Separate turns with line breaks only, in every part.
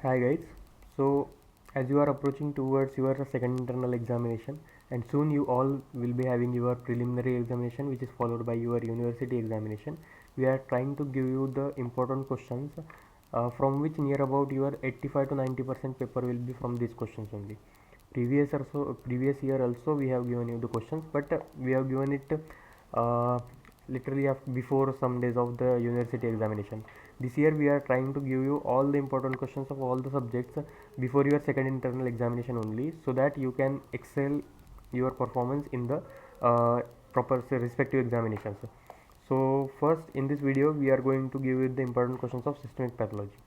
Hi guys. So as you are approaching towards your second internal examination, and soon you all will be having your preliminary examination, which is followed by your university examination. We are trying to give you the important questions from which near about your 85 to 90% paper will be from these questions only. Previous year also we have given you the questions, but we have given it uh, literally before some days of the university examination. This year we are trying to give you all the important questions of all the subjects before your second internal examination only, so that you can excel your performance in the proper respective examinations. So first in this video we are going to give you the important questions of systemic pathology.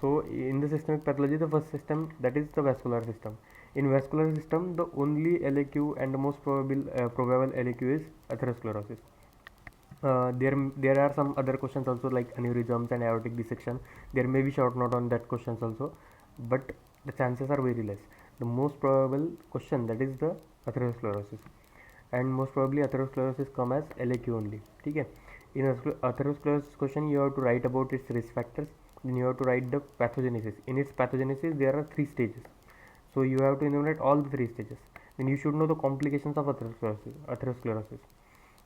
So in the systemic pathology, the first system, that is the vascular system. In vascular system, the only LAQ and the most probable LAQ is atherosclerosis. There are some other questions also, like aneurysms and aortic dissection. There may be short note on that questions also, but the chances are very less. The most probable question, that is the atherosclerosis, and most probably atherosclerosis come as LAQ only. Okay. In atherosclerosis question, you have to write about its risk factors. Then you have to write the pathogenesis. In its pathogenesis, there are three stages. So you have to enumerate all the three stages. Then you should know the complications of atherosclerosis.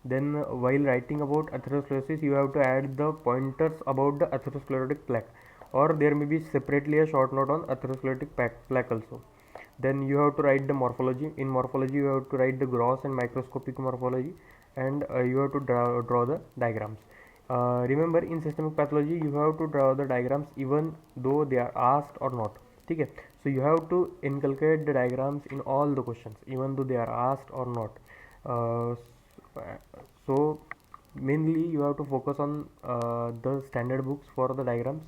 Then while writing about atherosclerosis, you have to add the pointers about the atherosclerotic plaque, or there may be separately a short note on atherosclerotic plaque also. Then you have to write the morphology. In morphology, you have to write the gross and microscopic morphology, and you have to draw the diagrams. Remember, in systemic pathology you have to draw the diagrams even though they are asked or not. Okay. So you have to inculcate the diagrams in all the questions even though they are asked or not. uh, so mainly you have to focus on the standard books for the diagrams.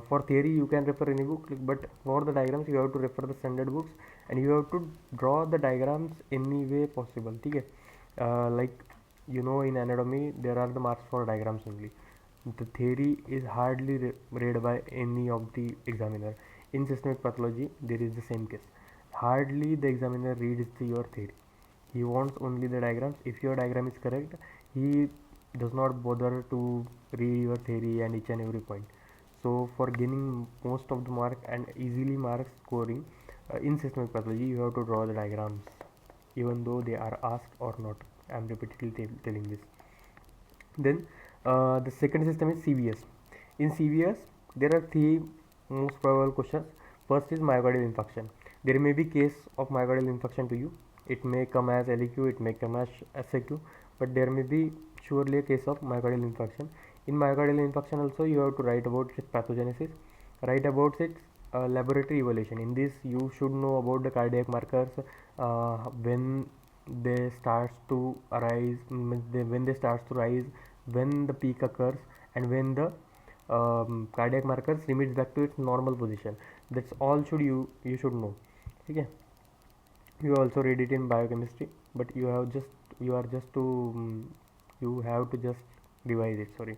For theory you can refer any book, but for the diagrams you have to refer the standard books, and you have to draw the diagrams any way possible. Okay. Like, in anatomy there are the marks for diagrams only. The theory is hardly read by any of the examiner. In systemic pathology there is the same case. Hardly the examiner reads your theory. He wants only the diagrams. If your diagram is correct, he does not bother to read your theory and each and every point. So for gaining most of the mark and easily marks scoring in systemic pathology, you have to draw the diagrams even though they are asked or not. I am repeatedly telling this. Then the second system is CVS. In CVS, there are three most probable questions. First is myocardial infarction. There may be case of myocardial infarction to you. It may come as LEQ, it may come as SAQ, but there may be surely a case of myocardial infarction. In myocardial infarction also, you have to write about its pathogenesis, write about its laboratory evaluation. In this, you should know about the cardiac markers, when they starts to arise, when they starts to rise, when the peak occurs, and when the cardiac markers remits back to its normal position. That's all you should know. Okay. You also read it in biochemistry, but you are just to you have to just revise it. Sorry.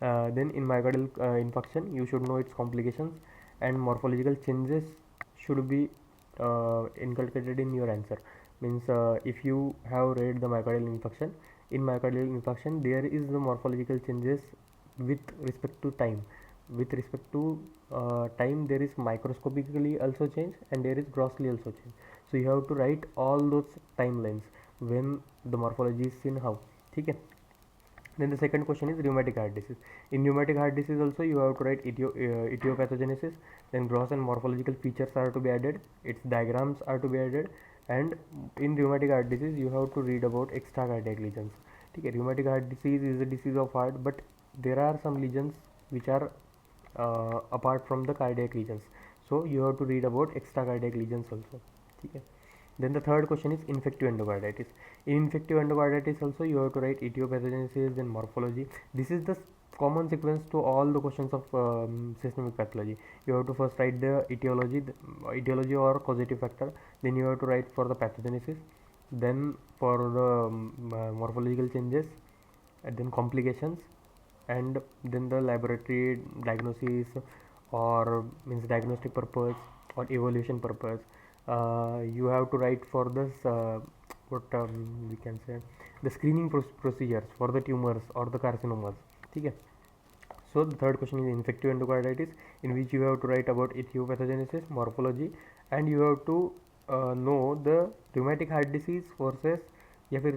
Then in myocardial infarction, you should know its complications, and morphological changes should be inculcated in your answer. Means, if you have read the myocardial infarction, in myocardial infarction there is the morphological changes with respect to time. With respect to time, there is microscopically also change, and there is grossly also change. So you have to write all those timelines when the morphology is seen how. Okay. Then the second question is rheumatic heart disease. In rheumatic heart disease also you have to write etiopathogenesis. Then gross and morphological features are to be added, its diagrams are to be added, and in rheumatic heart disease you have to read about extracardiac lesions. Okay. Rheumatic heart disease is a disease of heart, but there are some lesions which are apart from the cardiac lesions, so you have to read about extracardiac lesions also. Okay. Then the third question is infective endocarditis. In infective endocarditis also you have to write etiopathogenesis, then morphology. This is the common sequence to all the questions of systemic pathology. You have to first write the etiology or causative factor. Then you have to write for the pathogenesis. Then for the morphological changes, and then complications, and then the laboratory diagnosis, or means diagnostic purpose or evaluation purpose. You have to write for this what we can say, the screening procedures for the tumors or the carcinomas. Okay. So the third question is infective endocarditis, in which you have to write about etiopathogenesis, morphology, and you have to know the rheumatic heart disease versus या फिर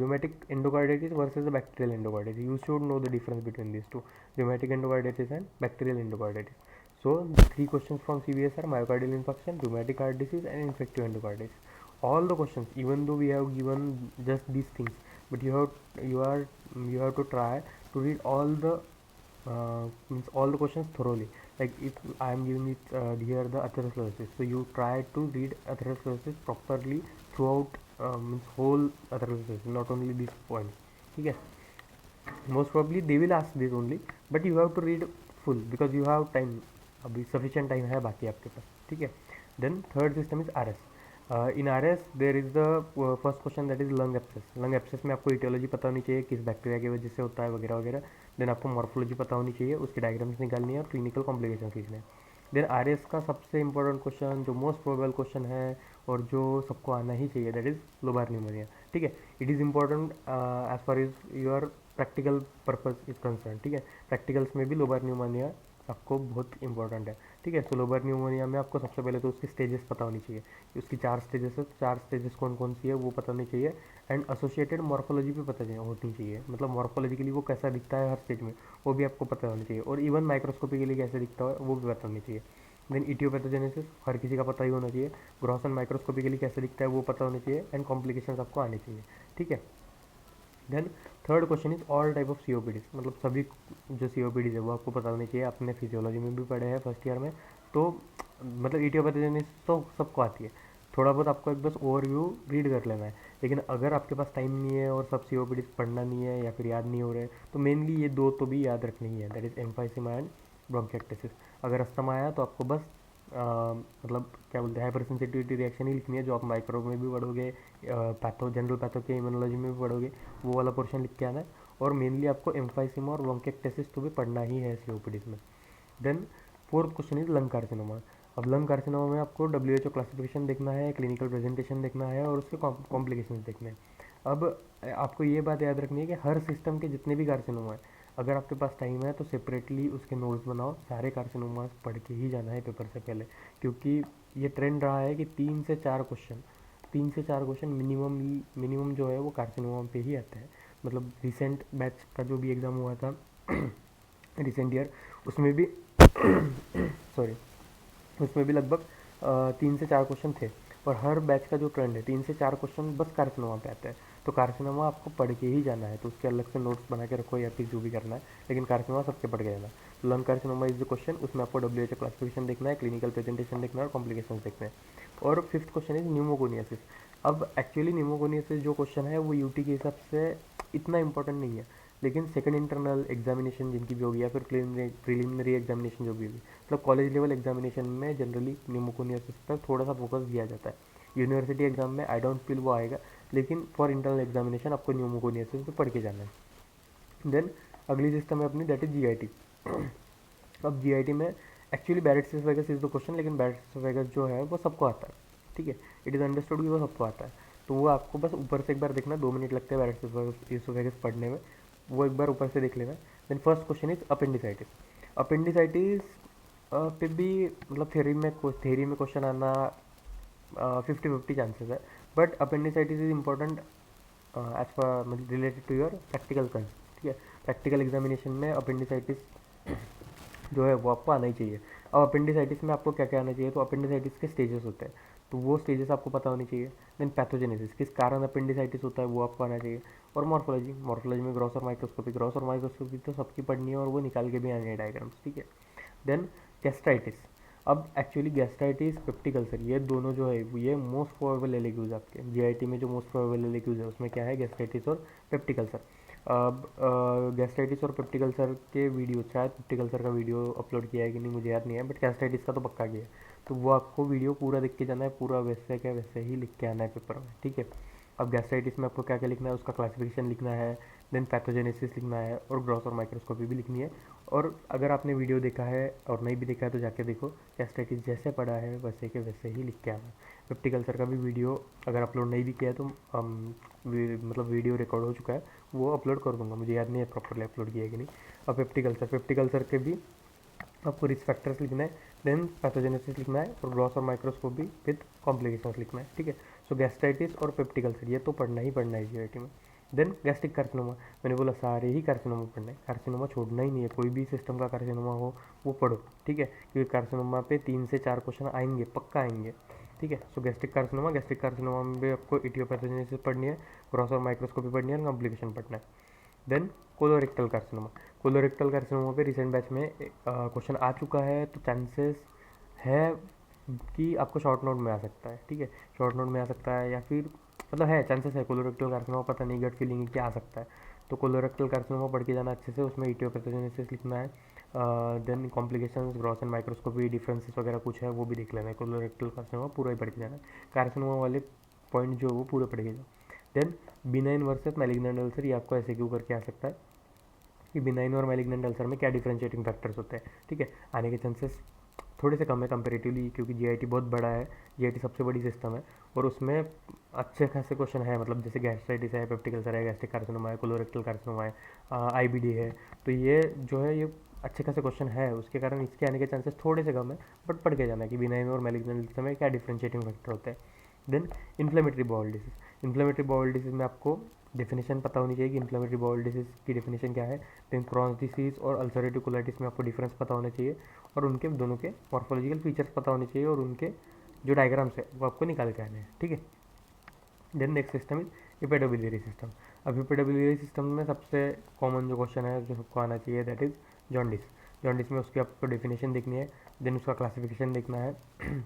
rheumatic endocarditis versus the bacterial endocarditis. You should know the difference between these two, rheumatic endocarditis and bacterial endocarditis. So the three questions from CBS are myocardial infarction, rheumatic heart disease, and infective endocarditis. All the questions, even though we have given just these things, but you have to try to read all the means all the questions thoroughly. Like if I am giving it here the atherosclerosis, so you try to read atherosclerosis properly throughout means whole atherosclerosis, not only these points. Okay, most probably they will ask this only, but you have to read full because you have time, अभी sufficient time है बाकी आपके पास. ठीक है. Then third system is RS. In RS there is the first question, that is lung abscess. lung abscess में आपको etiology पता होनी चाहिए, किस बैक्टीरिया की वजह से होता है वगैरह वगैरह. देन आपको मॉर्फोलॉजी पता होनी चाहिए, उसकी डायग्राम्स निकालनी है और क्लिनिकल कॉम्प्लिकेशन सीखने हैं. देन RS का सबसे इंपॉर्टेंट क्वेश्चन, जो मोस्ट प्रोबेबल क्वेश्चन है और जो सबको आना ही चाहिए, दैट इज लोबार न्यूमोनिया. ठीक है. It is important as far is your practical purpose is concern. ठीक है. प्रैक्टिकल्स में भी लोबार न्यूमोनिया आपको बहुत इंपॉर्टेंट है. ठीक है. सो लोबार न्यूमोनिया में आपको सबसे पहले तो उसकी स्टेजेस पता होनी चाहिए. उसकी 4 स्टेजेस है, 4 स्टेजेस कौन कौन सी है वो पता होनी चाहिए. एंड एसोसिएटेड मॉर्फोलॉजी भी पता होनी चाहिए, मतलब मॉर्फोलॉजिकली वो कैसा दिखता है हर स्टेज में वो भी आपको पता होनी चाहिए. और इवन माइक्रोस्कोपिकली कैसे दिखता है वो भी पता होनी चाहिए. देन इटियोपैथोजेनेसिस हर किसी का पता ही होना चाहिए. ग्रॉस एंड माइक्रोस्कोपिकली कैसे दिखता है वो पता होना चाहिए. एंड कॉम्प्लिकेशंस आपको आने चाहिए. ठीक है. Then third question is all type of COPDs, मतलब सभी जो सीओपीडीज है वो आपको पता होनी चाहिए. आपने फिजियोलॉजी में भी पढ़े हैं फर्स्ट ईयर में, तो मतलब इटियोपैथोजेनेसिस तो सबको आती है. थोड़ा बहुत आपको एक बस ओवरव्यू रीड कर लेना है. लेकिन अगर आपके पास टाइम नहीं है और सब सीओपीडीज पढ़ना नहीं है या फिर याद नहीं हो रहे, तो मेनली ये दो तो भी याद रखनी ही है, that is emphysema and bronchiectasis. अगर अस्थमा आया तो आपको बस मतलब क्या बोलते हैं हाइपर सेंसिटिविटी रिएक्शन ही लिखनी है, जो आप माइक्रो में भी पढ़ोगे, पैथो जनरल पैथो के इम्यूनोलॉजी में भी पढ़ोगे, वो वाला पोर्शन लिख के आना है. और मेनली आपको एम्फाइसीमा और ब्रोंकिएक्टेसिस तो भी पढ़ना ही है सीओपीडीज में. Then fourth question is lung carcinoma. अब लंग कार्सिनोमा में आपको WHO क्लासिफिकेशन देखना है, क्लिनिकल प्रेजेंटेशन देखना है और उसके कॉम्प्लिकेशंस देखने हैं. अब आपको ये बात याद रखनी है कि हर सिस्टम के जितने भी कार्सिनोमा है, अगर आपके पास टाइम है तो सेपरेटली उसके नोट्स बनाओ. सारे कार्सिनोमास पढ़ के ही जाना है पेपर से पहले, क्योंकि ये ट्रेंड रहा है कि 3 से 4 क्वेश्चन मिनिमम जो है वो कार्सिनोमा पे ही आते हैं. मतलब रिसेंट बैच का जो भी एग्ज़ाम हुआ था रिसेंट ईयर, उसमें भी सॉरी उसमें भी लगभग 3 से 4 क्वेश्चन थे. और हर बैच का जो ट्रेंड है 3 से 4 क्वेश्चन बस कार्सिनोमा पे आते हैं. तो कार्सिनोमा आपको पढ़ के ही जाना है, तो उसके अलग से नोट्स बना के रखो या फिर जो भी करना है, लेकिन कार्सिनोमा सबके पढ़ के जाना है. Lung carcinoma is the question, उसमें आपको WHO क्लासिफिकेशन देखना है, क्लिनिकल प्रेजेंटेशन देखना है और कॉम्प्लिकेशन देखना है. और फिफ्थ क्वेश्चन इज न्यूमोकोनियासिस. अब एक्चुअली न्यूमोकोनियासिस जो क्वेश्चन है वो यूटी के हिसाब से इतना इंपॉर्टेंट नहीं है, लेकिन सेकंड इंटरनल एग्जामिनेशन जिनकी भी होगी या फिर प्रिलिमिनरी एग्जामिनेशन जो भी होगी, मतलब कॉलेज लेवल एग्जामिनेशन में जनरली न्यूमोकोनियासिस पर थोड़ा सा फोकस दिया जाता है. यूनिवर्सिटी एग्जाम में आई डोंट फील वो आएगा, लेकिन फॉर इंटरनल एग्जामिनेशन आपको न्यूमोकोनियासिस पे पढ़ के जाना है. देन अगली सिस्टम है अपनी, दैट इज GIT. अब GIT में actually Barrett's oesophagus is the question, लेकिन बैरेट्स एसोफेगस जो है वो सबको आता है. ठीक है. इट इज़ अंडरस्टूड कि वो सबको आता है, तो वो आपको बस ऊपर से एक बार देखना, 2 मिनट लगते हैं बैरेट्स एसोफेगस पढ़ने में, वो एक बार ऊपर से देख लेना. Then first question is appendicitis. Appendicitis पे भी मतलब थ्योरी में क्वेश्चन आना 50-50 चांसेस है, but appendicitis is important as पर मतलब related to your practical cons. ठीक है. प्रैक्टिकल एग्जामिनेशन में अपेंडिसाइटिस जो है वो आपको आना ही चाहिए. अब अपेंडिसाइटिस में आपको क्या क्या आना चाहिए, तो अपेंडिसाइटिस के स्टेजेस होते हैं, तो वो स्टेजेस आपको पता होनी चाहिए. देन पैथोजेनेसिस, किस कारण अपेंडिसाइटिस होता है वो आपको आना चाहिए. और मॉर्फोलॉजी में ग्रॉस और माइक्रोस्कोपी तो सबकी पढ़नी है और वो निकाल के भी आने हैं डायग्राम्स. ठीक है. Then gastritis. अब एक्चुअली गैस्ट्राइटिस पेप्टिक अल्सर, ये दोनों जो है ये मोस्ट प्रोबेबल एलएक्यूज आपके GIT में जो मोस्ट प्रोबेबल एलएक्यूज है उसमें क्या है, गैस्ट्राइटिस और पेप्टिक अल्सर. अब गैस्ट्राइटिस और पेप्टिक अल्सर के वीडियो, शायद पेप्टिक अल्सर का वीडियो अपलोड किया है कि नहीं मुझे याद नहीं है, बट गैस्ट्राइटिस का तो पक्का किया है. तो वो आपको वीडियो पूरा देख के जाना है, पूरा वैसे क्या वैसे ही लिख के आना है पेपर में. ठीक है. अब गैस्ट्राइटिस में आपको क्या क्या लिखना है, उसका क्लासिफिकेशन लिखना है, देन पैथोजेनेसिस लिखना है और ग्रॉस और माइक्रोस्कोपी भी लिखनी है. और अगर आपने वीडियो देखा है और नहीं भी देखा है तो जाके देखो, गैस्ट्राइटिस जैसे पढ़ा है वैसे के वैसे ही लिख के आना। पेप्टिक अल्सर का भी वीडियो अगर अपलोड नहीं भी किया तो मतलब वीडियो रिकॉर्ड हो चुका है, वो अपलोड कर दूंगा, मुझे याद नहीं है प्रॉपरली अपलोड किया है कि नहीं। अब पेप्टिक अल्सर के भी आपको रिस्क फैक्टर्स लिखना है, देन पैथोजेनेसिस लिखना है और ग्रॉस और माइक्रोस्कोपी विद कॉम्प्लिकेशंस लिखना है, ठीक है। सो गैस्ट्राइटिस और पेप्टिक अल्सर ये तो पढ़ना ही पढ़ना है जीआईटी में। देन गैस्ट्रिक कार्सिनोमा, मैंने बोला सारे ही कार्सिनोमा पढ़ना है, कार्सिनोमा छोड़ना ही नहीं है, कोई भी सिस्टम का कार्सिनोमा हो वो पढ़ो, ठीक है, क्योंकि कार्सिनोमा पे 3 से 4 क्वेश्चन आएंगे, पक्का आएंगे, ठीक है। सो गैस्ट्रिक कार्सिनोमा में भी आपको इटियोपैथोजेनेसिस पढ़नी है, ग्रॉस और माइक्रोस्कोपी पढ़नी है, कॉम्प्लिकेशन पढ़ना है। देन कोलोरेक्टल कार्सिनोमा पे रिसेंट बैच में क्वेश्चन आ चुका है, तो चांसेस है कि आपको शॉर्ट नोट में आ सकता है, ठीक है, शॉर्ट नोट में आ सकता है, या फिर मतलब है चांसेस है कोलोरेक्टल कार्सिनोमा, पता नहीं, गट फीलिंग है कि आ सकता है। तो कोलोरेक्टल कार्सिनोमा पढ़ के जाना अच्छे से, उसमें इटियोपैथोजेनेसिस लिखना है, then complications, gross and microscopy differences वगैरह कुछ है वो भी देख लेना है। कोलोरेक्टल कार्सिनोमा पूरा ही पढ़ के जाना है, कार्सिनोमा वाले पॉइंट जो वो पूरे पढ़ के जाओ। Then benign versus malignant ulcer, ये आपको ऐसे क्यों करके आ सकता है कि बिनाइन और मैलिग्नेंट अल्सर में क्या डिफरेंशिएटिंग फैक्टर्स होते हैं, ठीक है, आने के चांसेस थोड़े से कम है कंपेरेटिवली, क्योंकि जीआईटी बहुत बड़ा है, जीआईटी सबसे बड़ी सिस्टम है और उसमें अच्छे खासे क्वेश्चन है, मतलब जैसे गैस्ट्राइटिस है, पेप्टिक अल्सर है, गैस्ट्रिक कार्सिनोमा है, कोलोरेक्टल कार्सिनोमा है, आईबीडी है, तो ये जो है ये अच्छे खासे क्वेश्चन है, उसके कारण इसके आने के चांसेस थोड़े से कम है, बट पढ़ के जाना है कि बिनाइन और मैलिग्नेंट अल्सर में क्या डिफरेंशिएटिंग फैक्टर होता है। देन इन्फ्लेमेटरी बाउल डिसीज में आपको डेफिनेशन पता होनी चाहिए कि इन्फ्लेमेटरी बाउल डिसीज की डेफिनेशन क्या है। देन क्रॉन्स डिसीज और अल्सरेटिव कोलाइटिस में आपको डिफरेंस पता होना चाहिए और उनके दोनों के मॉर्फोलॉजिकल फीचर्स पता होने चाहिए और उनके जो डायग्राम्स है वो आपको निकाल के आने हैं, ठीक है। Then next system is hepatobiliary system. अब हिपेटोबिलियरी सिस्टम में सबसे कॉमन जो क्वेश्चन है जो सबको आना चाहिए दैट इज जॉन्डिस। जॉन्डिस में उसकी आपको डेफिनेशन देखनी है, देन उसका क्लासिफिकेशन देखना है,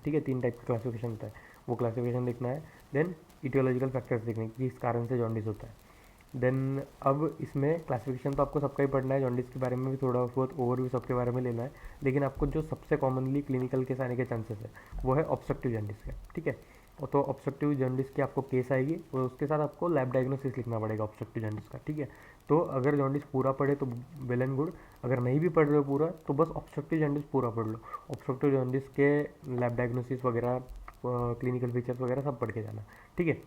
ठीक है, 3 टाइप का क्लासिफिकेशन होता है, वो क्लासिफिकेशन देखना है। देन इटियोलॉजिकल फैक्टर्स देखने कि किस कारण से जॉन्डिस होता है। देन अब इसमें क्लासिफिकेशन तो आपको सबका ही पढ़ना है, जॉन्डिस के बारे में भी थोड़ा बहुत ओवरव्यू सबके बारे में लेना है, लेकिन आपको जो सबसे कॉमनली क्लिनिकल केस आने के चांसेस है वो है ऑब्स्ट्रक्टिव जॉन्डिस का, ठीक है। तो ऑब्स्ट्रक्टिव जॉन्डिस की आपको केस आएगी और उसके साथ आपको लैब डायग्नोसिस लिखना पड़ेगा ऑब्स्ट्रक्टिव जॉन्डिस का, ठीक है। तो अगर जॉन्डिस पूरा पढ़े तो वेल एंड गुड, अगर नहीं भी पढ़ रहे हो पूरा तो बस ऑब्स्ट्रक्टिव जॉन्डिस पूरा पढ़ लो, ऑब्स्ट्रक्टिव जॉन्डिस के लैब डायग्नोसिस वगैरह, क्लिनिकल फीचर्स वगैरह सब पढ़ के जाना, ठीक है।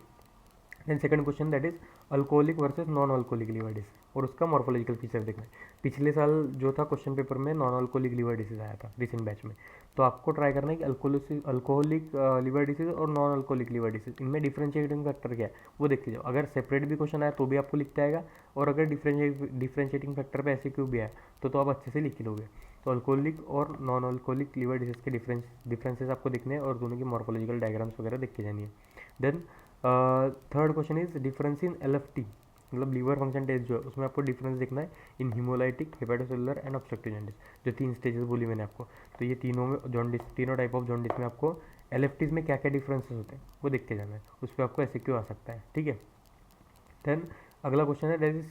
Then second question that is alcoholic versus non alcoholic liver disease और उसका मॉर्फोलॉजिकल फीचर देखना है। पिछले साल जो था क्वेश्चन पेपर में नॉन अल्कोहलिक लिवर डिसीज आया था रिसेंट बैच में, तो आपको ट्राई करना है कि अल्कोहलिक लिवर डिसीज और नॉन अल्कोहलिक लिवर डिसीज इनमें डिफरेंशिएटिंग फैक्टर क्या है वो देख के जाओ। अगर सेपरेट भी क्वेश्चन आया तो भी आपको लिखते आएगा, और अगर डिफरेंशिएटिंग फैक्टर पे ऐसे क्यों भी आया तो आप अच्छे से लिख लोगे। तो अल्कोहलिक और नॉन अल्कोहलिक लिवर डिसीज के डिफरेंसेस आपको दिखने हैं और दोनों की मॉर्फोलॉजिकल डायग्राम्स वगैरह देख के जानी है। Then third question is difference in LFT, मतलब लीवर फंक्शन टेस्ट जो है उसमें आपको डिफरेंस देखना है in haemolytic, hepatocellular and obstructive jaundice, जो 3 स्टेजेस बोली मैंने आपको, तो ये तीनों में जॉन्डिस, तीनों टाइप ऑफ जॉन्डिस में आपको एलएफटीज में क्या क्या डिफरेंसेस होते हैं वो देख के जाना है, उस पर आपको ऐसे क्यों आ सकता है, ठीक है। देन अगला क्वेश्चन है that is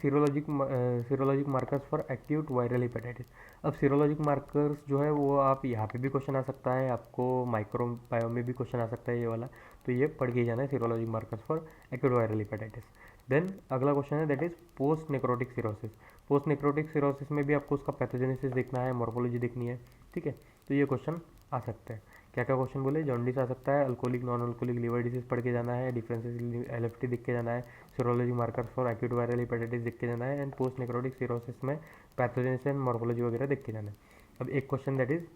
सीरोलॉजिक markers for acute viral hepatitis. अब सीरोलॉजिक मार्कर्स जो है वो आप यहाँ पे भी क्वेश्चन आ सकता है, आपको माइक्रोबायोम में भी क्वेश्चन आ सकता है ये वाला, तो ये पढ़ के जाना है serologic markers for acute viral hepatitis. Then अगला क्वेश्चन है that is post necrotic cirrhosis. Post necrotic cirrhosis में भी आपको उसका पैथोजेनेसिस देखना है, मॉर्फोलॉजी देखनी है, ठीक है, तो ये क्वेश्चन आ सकते हैं। क्या क्या क्वेश्चन बोले, जॉन्डिस आ सकता है, alcoholic non alcoholic liver disease पढ़ के जाना है, डिफरेंसेस एलएफटी दिख के जाना है, serology markers for acute viral hepatitis दिख के जाना है, एंड पोस्ट नेक्रोटिक सिरोसिस में पैथोजेनेसिस एंड मॉर्फोलॉजी वगैरह दिख के जाना है। अब एक question that is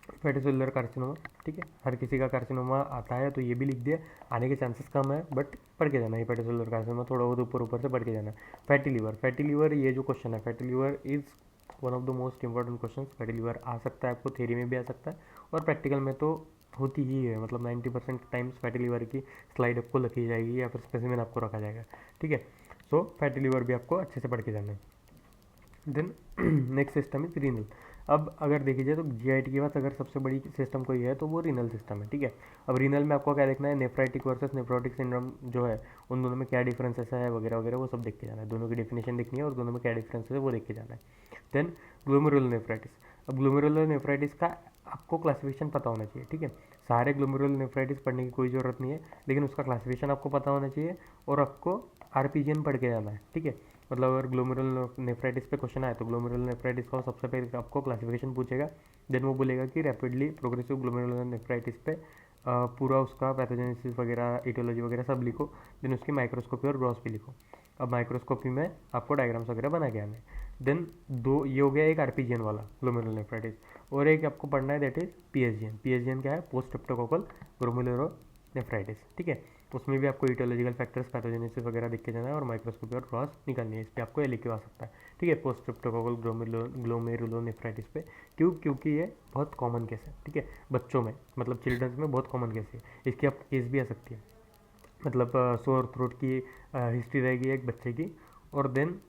hepatocellular carcinoma, ठीक है, हर किसी का कार्सिनोमा आता है तो ये भी लिख दिया, आने के चांसेस कम है बट पढ़ के जाना है, हेपेटोसेलुलर कार्सिनोमा थोड़ा बहुत ऊपर ऊपर से पढ़ के जाना है। फैटी लीवर ये जो क्वेश्चन है, fatty liver is one of the most important question. Fatty liver आ सकता है आपको, थ्योरी में भी आ सकता है और प्रैक्टिकल में तो होती ही है, मतलब 90% टाइम्स फैटी लीवर की स्लाइड आपको लिखी जाएगी या फिर स्पेसिमेन आपको रखा जाएगा, ठीक है। सो फैटी लीवर भी आपको अच्छे से पढ़ के जाना है। Then next system is renal. अब अगर देखी जाए तो जीआईटी के पास अगर सबसे बड़ी सिस्टम कोई है तो वो रीनल सिस्टम है, ठीक है। अब रीनल में आपको क्या देखना है, नेफ्राइटिक वर्सेस नेफ्रोटिक सिंड्रोम जो है उन दोनों में क्या डिफरेंसेस है वगैरह वगैरह वो सब देख के जाना है, दोनों की डेफिनेशन देखनी है और दोनों में क्या डिफरेंसेस है वो देख के जाना है। Then glomerular nephritis. अब ग्लोमेरुलर नेफ्राइटिस का आपको क्लासिफिकेशन पता होना चाहिए, ठीक है, सारे ग्लोमेरुलर नेफ्राइटिस पढ़ने की कोई ज़रूरत नहीं है, लेकिन उसका क्लासिफिकेशन आपको पता होना चाहिए और आपको आरपीजीएन पढ़ के जाना है, ठीक है। मतलब अगर ग्लोमेरुलर नेफ्राइटिस पे क्वेश्चन आए तो ग्लोमेरुलर नेफ्राइटिस का सबसे पहले आपको क्लासिफिकेशन पूछेगा, देन वो बोलेगा कि रैपिडली प्रोग्रेसिव ग्लोमेरुलर नेफ्राइटिस पे पूरा उसका पैथोजेनेसिस वगैरह एटियोलॉजी वगैरह सब लिखो, देन उसकी माइक्रोस्कोपी और ग्रॉस भी लिखो। अब माइक्रोस्कोपी में आपको डायग्राम्स वगैरह बना के आना है। देन दो ये हो गया एक आरपीजीएन वाला ग्लोमेरुलर नेफ्राइटिस, और एक आपको पढ़ना है दैट इज पीएसजीएन। पीएसजीएन क्या है? पोस्ट स्ट्रेप्टोकोकल ग्लोमेरुलर नेफ्राइटिस, ठीक है। उसमें भी आपको इटोलॉजिकल फैक्टर्स पैथोजेनेसिस वगैरह दिख के जाना है और माइक्रोस्कोपी और क्रॉस निकालनी है। इस पर आपको ये लिख के आ सकता है, ठीक है, पोस्ट स्ट्रेप्टोकोकल ग्लोमेरुलर नेफ्राइटिस पे। क्योंकि ये बहुत कॉमन केस है, ठीक है, बच्चों में, मतलब चिल्ड्रंस में बहुत कॉमन केस है। इसकी आप केस भी आ सकती है, मतलब सोर थ्रोट की हिस्ट्री रहेगी एक बच्चे की, और देन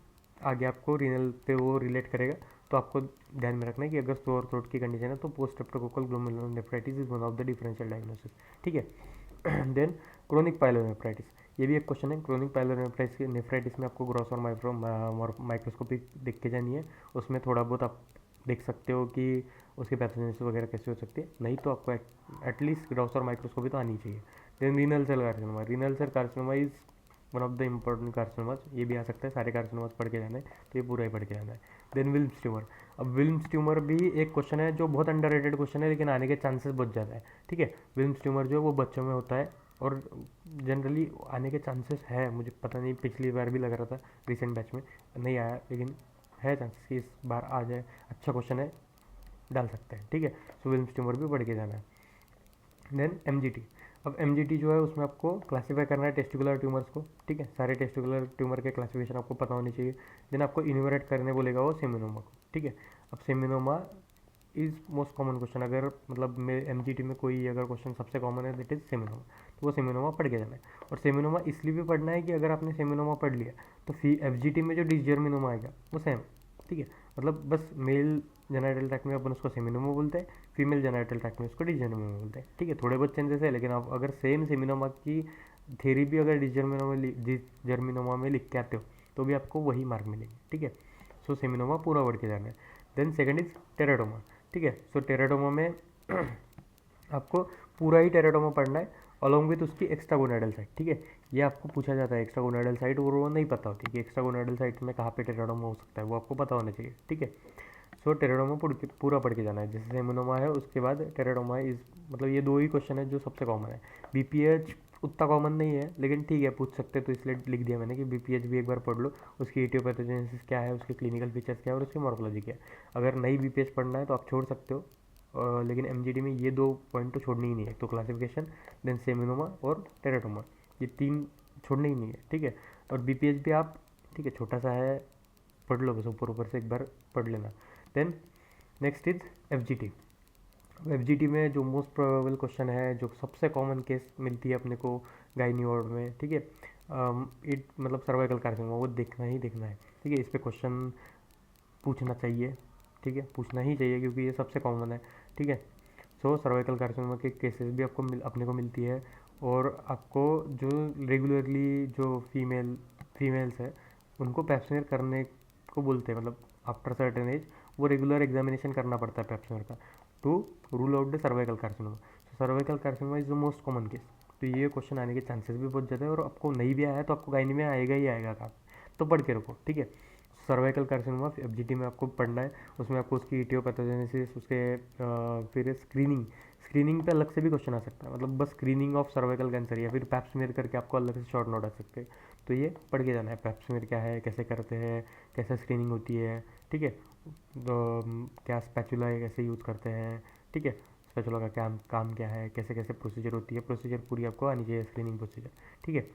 आगे आपको रीनल पे वो रिलेट करेगा। तो आपको ध्यान में रखना है कि अगर सोर थ्रोट की कंडीशन है तो post streptococcal glomerular nephritis is one of the differential diagnosis, ठीक है। देन क्रोनिक पाइलोनेफ्राइटिस, ये भी एक क्वेश्चन है। क्रोनिक पाइलोनेफ्राइटिस में आपको ग्रॉस और माइक्रोस्कोपिक देख के जानी है। उसमें थोड़ा बहुत आप देख सकते हो कि उसकी पैथोजेनेसिस वगैरह कैसे हो सकती है, नहीं तो आपको एटलीस्ट ग्रॉस और माइक्रोस्कोपी तो आनी चाहिए। Then renal cell carcinoma, renal cell carcinoma is one of the important carcinomas, ये भी आ सकता है, सारे कार्सिनोमास पढ़ के जाना है तो ये पूरा ही पढ़ के जाना है। देन विल्म्स ट्यूमर, अब विल्म्स ट्यूमर भी एक क्वेश्चन है जो बहुत अंडररेटेड क्वेश्चन है, लेकिन आने के चांसेस बहुत ज़्यादा है, ठीक है। विल्म्स ट्यूमर जो है वो बच्चों में होता है और जनरली आने के चांसेस है, मुझे पता नहीं, पिछली बार भी लग रहा था रिसेंट बैच में नहीं आया, लेकिन है चांसेस कि इस बार आ जाए। अच्छा क्वेश्चन है, डाल सकते हैं, ठीक है। सो विल्म्स ट्यूमर भी पढ़ के जाना है। देन एमजीटी, अब एमजीटी जो है उसमें आपको क्लासीफाई करना है टेस्टिकुलर ट्यूमर्स को, ठीक है, सारे टेस्टिकुलर ट्यूमर के क्लासिफिकेशन आपको पता होनी चाहिए। देन आपको इन्यूमरेट करने बोलेगा वो सेमिनोमा को, ठीक है। अब seminoma is most common question, अगर मतलब एमजीटी में कोई अगर क्वेश्चन सबसे कॉमन है दैट इज सेमिनोमा, तो वो सेमिनोमा पढ़ के जाना है। और सेमिनोमा इसलिए भी पढ़ना है कि अगर आपने सेमिनोमा पढ़ लिया तो एफजीटी में जो डिसजर्मिनोमा आएगा वो सेम, ठीक है, मतलब बस मेल जेनाइटल ट्रैक्ट में अपन उसको सेमिनोमा बोलते हैं, फीमेल जेनाइटल ट्रैक्ट में उसको डिसजर्मिनोमा बोलते हैं, ठीक है। थोड़े बहुत चेंजेस है, लेकिन आप अगर सेम सेमिनोमा की थेरी भी अगर डिसजर्मिनोमा में लिख के आते हो तो भी आपको वही मार्क मिलेंगे, ठीक है। सो सेमिनोमा पूरा पढ़ के जाना है। देन सेकंड इज टेराडोमा, ठीक है। सो टेराडोमा में आपको पूरा ही टेराडोमा पढ़ना है अलॉन्ग विथ उसकी एक्स्ट्रागोनाइडल साइट, ठीक है। ये आपको पूछा जाता है एक्स्ट्रागोनाइडल साइट, और वो नहीं पता होती कि एक्स्ट्रागोनाइडल साइट में कहाँ पे टेराडोमा हो सकता है, वो आपको पता होना चाहिए, ठीक है। सो टेराडोमा पूरा पढ़ के जाना है, जैसे सेमिनोमा है उसके बाद टेराडोमा इज, मतलब ये दो ही क्वेश्चन है जो सबसे कॉमन है। बीपीएच उतना कॉमन नहीं है, लेकिन ठीक है पूछ सकते, तो इसलिए लिख दिया मैंने कि बीपीएच भी एक बार पढ़ लो, उसकी एटियोपैथोजेनेसिस क्या है, उसके क्लिनिकल फीचर्स क्या है और उसकी मॉर्फोलॉजी क्या है। अगर नहीं बीपीएच पढ़ना है तो आप छोड़ सकते हो, लेकिन एमजीडी में ये दो पॉइंट तो छोड़नी ही नहीं है, तो क्लासिफिकेशन, देन सेमिनोमा और टेराटोमा, ये तीन छोड़ने ही नहीं है, ठीक है। और बीपीएच भी आप, ठीक है, छोटा सा है, पढ़ लो बस, ऊपर ऊपर से एक बार पढ़ लेना। Then next is FGT. FGT में जो मोस्ट प्रोबेबल क्वेश्चन है, जो सबसे कॉमन केस मिलती है अपने को गाइनी वार्ड में, ठीक है, इट मतलब सर्वाइकल कार्सिनोमा, वो देखना ही देखना है, ठीक है। इस पर क्वेश्चन पूछना चाहिए, ठीक है, पूछना ही चाहिए क्योंकि ये सबसे कॉमन है, ठीक है। सो सर्वाइकल कार्सिनोमा के केसेस भी आपको अपने को मिलती है, और आपको जो रेगुलरली जो फीमेल्स है उनको पैप्समेयर करने को बोलते हैं, मतलब आफ्टर सर्टेन एज वो रेगुलर एग्जामिनेशन करना पड़ता है पैप्समेयर का, to rule out the cervical carcinoma. So cervical carcinoma is the most common case, तो ये क्वेश्चन आने के चांसेस भी बहुत ज़्यादा है, और आपको नहीं भी आया तो आपको गाइनी में आएगा ही आएगा का, तो पढ़ के रखो, ठीक है। सर्वाइकल कार्सिनोमा एफजीटी में आपको पढ़ना है, उसमें आपको उसकी इटियोपैथोजेनेसिस, उसके फिर स्क्रीनिंग पे अलग से भी क्वेश्चन आ सकता है, मतलब बस स्क्रीनिंग ऑफ सर्वाइकल कैंसर, या फिर पैप्समेयर करके आपको अलग से शॉर्ट नोट आ सकते हैं, तो ये पढ़ के जाना है, पैप्समेयर क्या है, कैसे करते हैं, कैसे स्क्रीनिंग होती है, ठीक है। तो क्या स्पैचुला है, कैसे यूज़ करते हैं, ठीक है, स्पैचुला का काम क्या है, कैसे कैसे प्रोसीजर होती है, प्रोसीजर पूरी आपको आनी चाहिए, स्क्रीनिंग प्रोसीजर, ठीक है।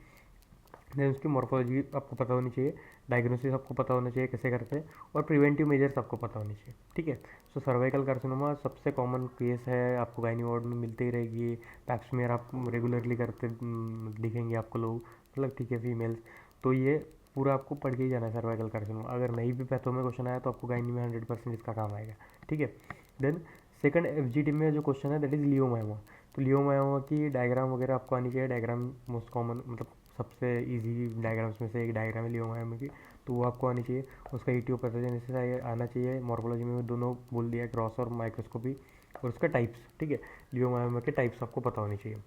देन उसकी मॉर्फोलॉजी आपको पता होनी चाहिए, डायग्नोसिस आपको पता होना चाहिए कैसे करते हैं, और प्रिवेंटिव मेजर्स आपको पता होनी चाहिए, ठीक है। सो सर्वाइकल कार्सिनोमा सबसे कॉमन केस है, आपको गाइनी वार्ड में मिलते ही रहेगी, पैप्समेयर आप रेगुलरली करते दिखेंगे आपको लोग, मतलब ठीक है, फीमेल्स, तो ये पूरा आपको पढ़ के ही जाना है सर्वाइकल कार्सिनोमा। अगर नहीं भी पैथो में क्वेश्चन आया तो आपको गाइनी में 100% इसका काम आएगा, ठीक है। देन सेकंड एफजीटी में जो क्वेश्चन है दैट इज लियोमायोमा, तो लियोमायोमा की डायग्राम वगैरह आपको आनी चाहिए, डायग्राम मोस्ट कॉमन, मतलब सबसे इजी डायग्राम्स में से एक डायग्राम है लियोमायोमा की, तो वो आपको आनी चाहिए, उसका इटियोपैथोजेनेसिस आना चाहिए, मॉर्फोलॉजी में दोनों बोल दिया, क्रॉस और माइक्रोस्कोपी, और उसका टाइप्स, ठीक है, लियोमायोमा के टाइप्स आपको पता होनी चाहिए।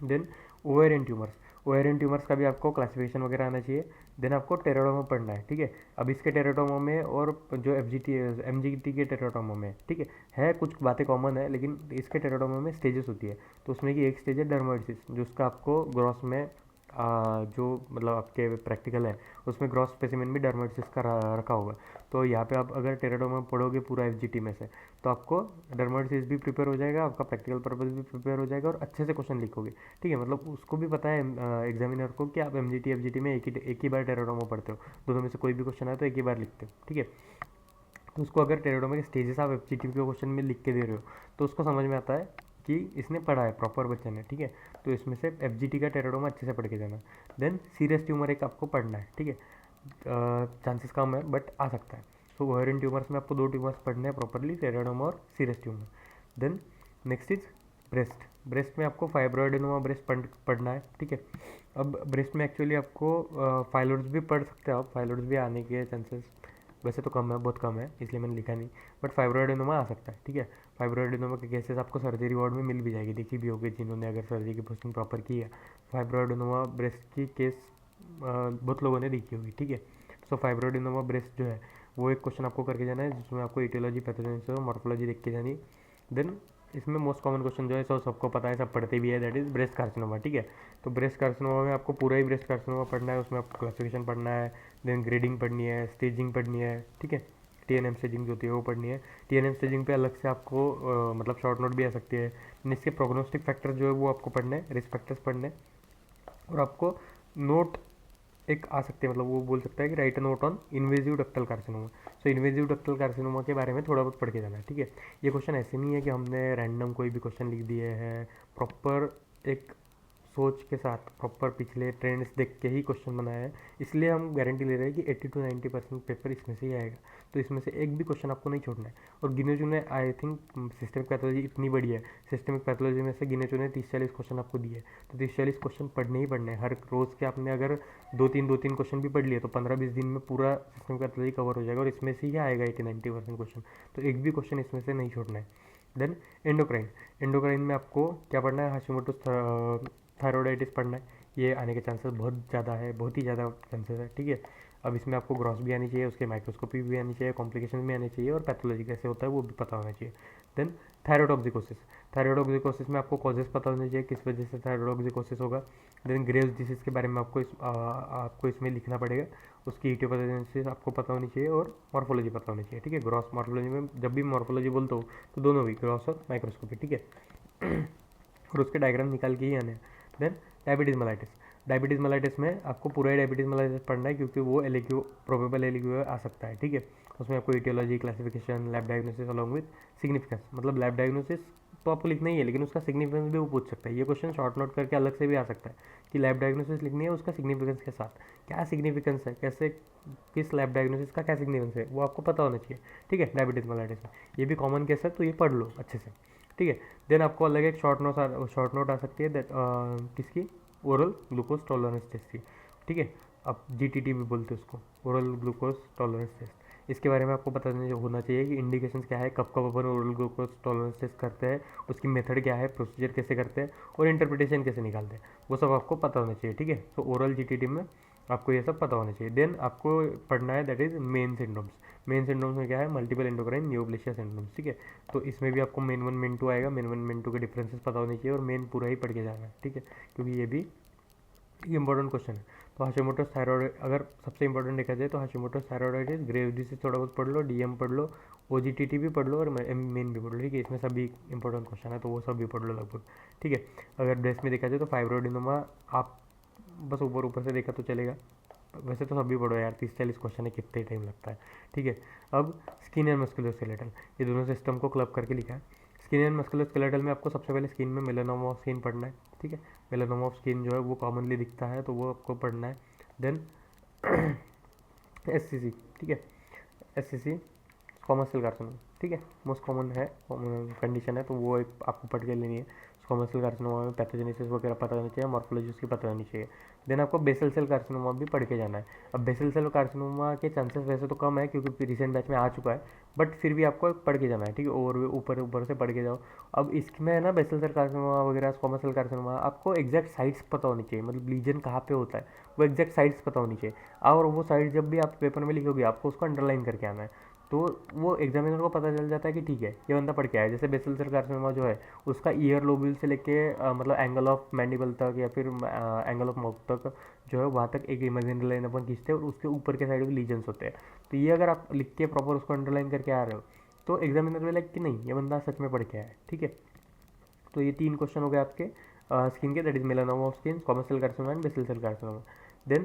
Then ovarian tumours, ovarian tumours का भी आपको क्लासिफिकेशन वगैरह आना चाहिए। देन आपको टेराडोमा पढ़ना है, ठीक है। अब इसके टेराडोमा में और जो एमजीटी के टेराडोमा में, ठीक है कुछ बातें कॉमन है, लेकिन इसके टेराडोमा में स्टेजेस होती है। तो उसमें की एक स्टेज है डर्मोइडसिस, जो उसका आपको ग्रॉस में जो मतलब आपके प्रैक्टिकल है उसमें ग्रॉस स्पेसिमेन भी डर्मोइडसिस का रखा होगा। तो यहाँ पे आप अगर टेराडोमा पढ़ोगे पूरा एफजीटी में से, तो आपको डर्मोइडसिस भी प्रिपेयर हो जाएगा, आपका प्रैक्टिकल पर्पस भी प्रिपेयर हो जाएगा और अच्छे से क्वेश्चन लिखोगे, ठीक है। मतलब उसको भी पता है एग्जामिनर को कि आप एमजीटी एफजीटी में एक ही बार टेराडोमा पढ़ते हो, दोनों में से कोई भी क्वेश्चन आए तो एक ही बार लिखते हो, ठीक है। तो उसको अगर टेराडोमा के स्टेजेस आप एफजीटी के क्वेश्चन में लिख के दे रहे हो तो उसको समझ में आता है कि इसने पढ़ा है, प्रॉपर बच्चे ने, ठीक है। तो इसमें से एफजीटी का टेराडोमा अच्छे से पढ़ के जाना। देन सीरियस ट्यूमर एक आपको पढ़ना है, ठीक है। चांसेस कम है बट आ सकता है। सो ओवेरियन ट्यूमर्स में आपको 2 ट्यूमर्स पढ़ने हैं प्रॉपरली, टेराडोमा और serous tumour. Then next is breast, breast में आपको फाइब्रोइडेनोमा ब्रेस्ट पढ़ना है, ठीक है। अब ब्रेस्ट में एक्चुअली आपको फाइलोड्स भी पढ़ सकते हो आप, फाइलोड्स भी आने के चांसेस वैसे तो कम है, बहुत कम है, इसलिए मैंने लिखा नहीं, बट फाइब्रोइडेनोमा आ सकता है, ठीक है। फाइब्रोइडेनोमा के केसेस आपको सर्जरी वार्ड में मिल भी जाएगी, देखी भी होगी जिन्होंने अगर सर्जरी की पोस्टिंग प्रॉपर की है। फाइब्रोइडेनोमा ब्रेस्ट की केस बहुत लोगों ने देखी होगी, ठीक है। सो फाइब्रोइडेनोमा ब्रेस्ट जो है वो एक क्वेश्चन आपको करके जाना है, जिसमें आपको इटियोलॉजी, पैथोजेनेसिस और मॉर्फोलॉजी देख के जानी। देन इसमें मोस्ट कॉमन क्वेश्चन जो है सबको पता है, सब पढ़ते भी है, दैट इज ब्रेस्ट कार्सिनोमा, ठीक है। तो ब्रेस्ट कार्सिनोमा में आपको पूरा ही ब्रेस्ट कार्सिनोमा पढ़ना है, उसमें आपको क्लासिफिकेशन पढ़ना है, देन ग्रेडिंग पढ़नी है, स्टेजिंग पढ़नी है, ठीक है। टीएनएम स्टेजिंग जो होती है वो पढ़नी है। टीएनएम स्टेजिंग पे अलग से आपको मतलब शॉर्ट नोट भी आ सकती है। इसके प्रोग्नोस्टिक फैक्टर जो है वो आपको पढ़ने हैं, रिस्क फैक्टर्स पढ़ने हैं, और आपको नोट एक आ सकती है, मतलब वो बोल सकता है कि right a note on invasive ductal carcinoma. So invasive ductal carcinoma के बारे में थोड़ा बहुत पढ़ के जाना है, ठीक है। ये क्वेश्चन ऐसे नहीं है कि हमने रैंडम कोई भी क्वेश्चन लिख दिए हैं, प्रॉपर एक सोच के साथ प्रॉपर पिछले ट्रेंड्स देख के ही क्वेश्चन बनाया है, इसलिए हम गारंटी ले रहे हैं कि 80 to 90% पेपर इसमें से ही आएगा। तो इसमें से एक भी क्वेश्चन आपको नहीं छोड़ना है। और गिने चुने, आई थिंक सिस्टमिक पैथोलॉजी इतनी बड़ी है, सिस्टमिक पैथोलॉजी में से गिने चुने 30-40 क्वेश्चन आपको दिए, तो 30-40 क्वेश्चन पढ़ने ही पढ़ने हैं हर रोज़ के। आपने अगर 2-3 क्वेश्चन भी पढ़ लिए तो 15-20 दिन में पूरा सिस्टमिक पैथोलॉजी कवर हो जाएगा, और इसमें से ही आएगा 80-90% क्वेश्चन। तो एक भी क्वेश्चन इसमें से नहीं छोड़ना है। देन एंडोक्राइन, एंडोक्राइन में आपको क्या पढ़ना है, हाशिमोटोस थायरॉयडाइटिस पढ़ना है। ये आने के चांसेस बहुत ज़्यादा है, बहुत ही ज़्यादा चांसेस है, ठीक है। अब इसमें आपको ग्रॉस भी आनी चाहिए, उसके माइक्रोस्कोपी भी आनी चाहिए, कॉम्प्लिकेशन भी आनी चाहिए, और पैथोलॉजी कैसे होता है वो भी पता होना चाहिए। देन थायरॉयडॉक्सिकोसिस, थायरॉयडॉक्सिकोसिस में आपको कॉजेस पता होने चाहिए, किस वजह से थायरॉयडॉक्सिकोसिस होगा। देन ग्रेव्स डिसीज के बारे में आपको इसमें लिखना पड़ेगा, उसकी इटियोपैथोजेनेसिस आपको पता होनी चाहिए, और मॉर्फोलॉजी पता होनी चाहिए, ठीक है। ग्रॉस मॉर्फोलॉजी में जब भी मॉर्फोलॉजी बोलते हो तो दोनों भी, ग्रॉस और माइक्रोस्कोपी, ठीक है। और उसके डायग्राम निकाल के ही आने हैं। Then diabetes mellitus, diabetes mellitus में आपको पूरा ही डायबिटीज़ मेलाइटिस पढ़ना है, क्योंकि वो एलएक्यू, प्रोबेबल एलएक्यू आ सकता है, ठीक है। उसमें आपको aetiology, classification, lab diagnosis along with significance, मतलब लैब डायग्नोसिस तो आपको लिखना ही है, लेकिन उसका सिग्निफिकेंस भी वो पूछ सकता है। ये क्वेश्चन शॉर्ट नोट करके अलग से भी आ सकता है कि लैब डायग्नोसिस लिखनी है, उसका सिग्निफिकेंस के साथ क्या सिग्निफिकेंस है, कैसे किस लैब डायग्नोसिस का क्या सिग्निफिकेंस है वो आपको पता होना चाहिए, ठीक है। डायबिटीज़ मेलाइटिस में ये भी कॉमन केस है, तो ये पढ़ लो अच्छे से, ठीक है। देन आपको अलग एक शॉर्ट नोट आ सकती है, दैट किसकी, ओरल ग्लूकोज टॉलरेंस टेस्ट की, ठीक है। अब जीटीटी भी बोलते हैं उसको, ओरल ग्लूकोज टॉलरेंस टेस्ट। इसके बारे में आपको पता होना चाहिए कि इंडिकेशन क्या है, कब कब अपन ओरल ग्लूकोज टॉलरेंस टेस्ट करते हैं, उसकी मेथड क्या है, प्रोसीजर कैसे करते हैं, और इंटरप्रिटेशन कैसे निकालते हैं, वो सब आपको पता होना चाहिए, ठीक है। तो ओरल जीटीटी में आपको ये सब पता होना चाहिए। देन आपको पढ़ना है that is main syndromes. Main syndromes में क्या है, मल्टीपल एंडोक्राइन न्यूरोप्लेसिया सिंड्रोम्स, ठीक है। तो इसमें भी आपको मेन 1 मेन 2 आएगा, मेन 1 मेन 2 के डिफरेंसेस पता होने चाहिए, और मेन पूरा ही पढ़ के जाना है, ठीक है, क्योंकि ये भी इंपॉर्टेंट क्वेश्चन है। तो हाशिमोटोस थायरॉयड, अगर सबसे इंपॉर्टेंट देखा जाए तो हाशिमोटोस थायरॉयडाइटिस, ग्रेव्स डिसीज थोड़ा बहुत पढ़ लो, डीएम पढ़ लो, ओजीटीटी भी पढ़ लो, और मेन भी पढ़ लो, ठीक है। इसमें सभी इंपॉर्टेंट क्वेश्चन है, तो वो सब भी पढ़ लो लगभग, ठीक है। अगर ब्रेस्ट में देखा जाए तो फाइब्रोइडेनोमा आप बस ऊपर ऊपर से देखा तो चलेगा, वैसे तो सभी पढ़ो यार, 30-40 क्वेश्चन है, कितने टाइम लगता है, ठीक है। अब स्किन एंड मस्कुलोस्केलेटल, ये दोनों सिस्टम को क्लब करके लिखा है। स्किन एंड मस्कुलोस्केलेटल में आपको सबसे पहले स्किन में मेलानोमा ऑफ स्किन पढ़ना है, ठीक है। मेलानोमा ऑफ स्किन जो है वो कॉमनली दिखता है, तो वो आपको पढ़ना है। देन एससीसी, ठीक है, एससीसी स्क्वामस सेल कार्सिनोमा, ठीक है, मोस्ट कॉमन है कंडीशन है, तो वो एक आपको पढ़ के लेनी है। स्क्वामस सेल कार्सिनोमा में पैथोजेनेसिस वगैरह पता होनी चाहिए, मॉर्फोलॉजी उसकी पता होनी चाहिए। देन आपको बेसल सेल कार्सिनोमा भी पढ़ के जाना है। अब बेसल सेल कार्सिनोमा के चांसेस वैसे तो कम है क्योंकि रिसेंट बैच में आ चुका है, बट फिर भी आपको पढ़ के जाना है, ठीक है, और ऊपर ऊपर से पढ़ के जाओ। अब इसमें है ना बेसल सेल कार्सिनोमा वगैरह, स्क्वामस सेल कार्सिनोमा, आपको एग्जैक्ट साइट्स पता होनी चाहिए, मतलब लीजन कहाँ पे होता है वो एग्जैक्ट साइट्स पता होनी चाहिए। और वो साइट जब भी आप पेपर में लिखोगे आपको उसको अंडरलाइन करके आना है, तो वो एग्जामिनर को पता चल जाता है कि ठीक है ये बंदा पढ़ के आया। जैसे बेसल सेल कार्सिनोमा जो है उसका ईयर लोब्यूल से लेके मतलब एंगल ऑफ मैंडिबल तक या फिर एंगल ऑफ माउथ तक जो है वहाँ तक एक इमेजिनरी लाइन अपन खींचते हैं और उसके ऊपर के साइड में लीजन्स होते हैं। तो ये अगर आप लिख के प्रॉपर उसको अंडरलाइन करके आ रहे हो तो एग्जामिनर भी लाइक कि नहीं ये बंदा सच में पढ़ के आया है, ठीक है। तो ये 3 क्वेश्चन हो गए आपके स्किन के, that is melanoma of skin, squamous cell carcinoma and basal cell carcinoma. Then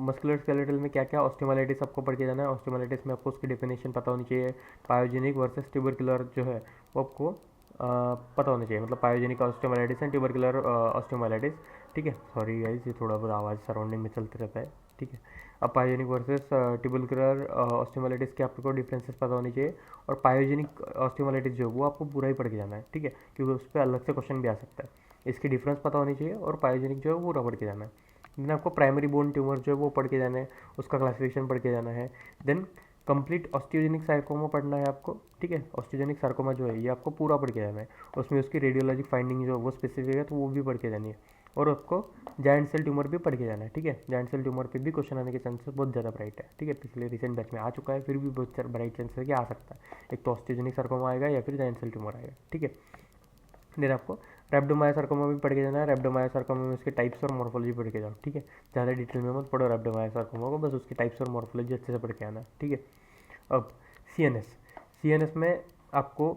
muscular skeletal में क्या क्या ऑस्टियोमाइलिटिस आपको पढ़ के जाना है। ऑस्टियोमाइलिटिस में आपको उसकी डेफिनेशन पता होनी चाहिए। पायोजेनिक वर्सेस ट्यूबरकुलर जो है वो आपको पता होना चाहिए, मतलब pyogenic osteomyelitis and tubercular osteomyelitis, ठीक है। सॉरी गाइस, ये थोड़ा बहुत आवाज़ सराउंडिंग में चलते रहता है, ठीक है। अब पायोजेनिक वर्सेस ट्यूबरकुलर ऑस्टियोमाइलिटिस के आपको डिफरेंसेस पता होनी चाहिए। और पायोजेनिक ऑस्टियोमाइलिटिस जो है वो आपको पूरा ही पढ़ के जाना है, ठीक है, क्योंकि उस पर अलग से क्वेश्चन भी आ सकता है। इसकी डिफरेंस पता होनी चाहिए और पायोजेनिक जो है वो पूरा पढ़ के जाना है। देन आपको प्राइमरी बोन ट्यूमर जो है वो पढ़ के जाना है, उसका क्लासिफिकेशन पढ़ के जाना है। देन कंप्लीट ऑस्टियोजेनिक सार्कोमा पढ़ना है आपको, ठीक है। ऑस्टियोजेनिक सार्कोमा जो है ये आपको पूरा पढ़ के जाना है, उसमें उसकी रेडियोलॉजिक फाइंडिंग जो है वो स्पेसिफिक है तो वो भी पढ़ के जानी है। और आपको जाइंट सेल ट्यूमर भी पढ़ के जाना है, ठीक है। जाइंट सेल ट्यूमर पे भी क्वेश्चन आने के चांसेस बहुत ज़्यादा ब्राइट है, ठीक है। पिछले रिसेंट बैच में आ चुका है, फिर भी बहुत ब्राइट चांसेस है कि आ सकता है। एक तो ऑस्टियोजेनिक सार्कोमा आएगा या फिर जाइंट सेल ट्यूमर आएगा, ठीक है। देन आपको रैप्डोमायोसार्कोमा भी पढ़ के जाना है। रैप्डोमायोसार्कोमा में उसके टाइप्स और मॉर्फोलॉजी पढ़ के जाओ, ठीक है। ज़्यादा डिटेल में मत पढ़ो रैप्डोमायोसार्कोमा को, बस उसकी टाइप्स और मॉर्फोलॉजी अच्छे से पढ़ के आना, ठीक है। अब सी एन एस में आपको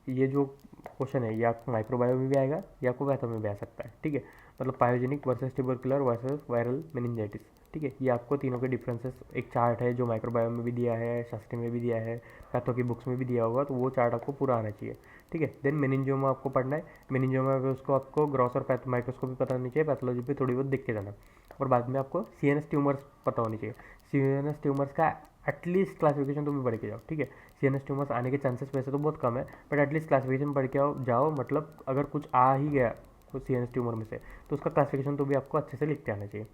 ये जो क्वेश्चन है ये आपको माइक्रोबायो में भी आएगा, या आपको पैथो में भी आ सकता है, ठीक है। मतलब pyogenic versus tubercular versus viral meningitis, ठीक है। ये आपको तीनों के डिफरेंसेस, एक चार्ट है जो माइक्रोबायो में भी दिया है, शास्त्री में भी दिया है, पैथो की बुक्स में भी दिया होगा, तो वो चार्ट आपको पूरा आना चाहिए, ठीक है। देन मेनिंजियोमा आपको पढ़ना है। मेनिंजियोमा में उसको आपको ग्रॉस और माइक्रोस्कोपी पता होनी चाहिए, पैथोलॉजी भी थोड़ी बहुत देख के जाना। और बाद में आपको CNS ट्यूमर्स पता होनी चाहिए। CNS ट्यूमर्स का एटलीस्ट क्लासिफिकेशन तो भी पढ़ के जाओ, ठीक है। CNS ट्यूमर्स आने के चांसेस वैसे तो बहुत कम है, बट एटलीस्ट क्लासिफिकेशन पढ़ के जाओ, मतलब अगर कुछ आ ही गया कुछ CNS ट्यूमर में से तो उसका क्लासिफिकेशन तो भी आपको अच्छे से लिख के आना चाहिए।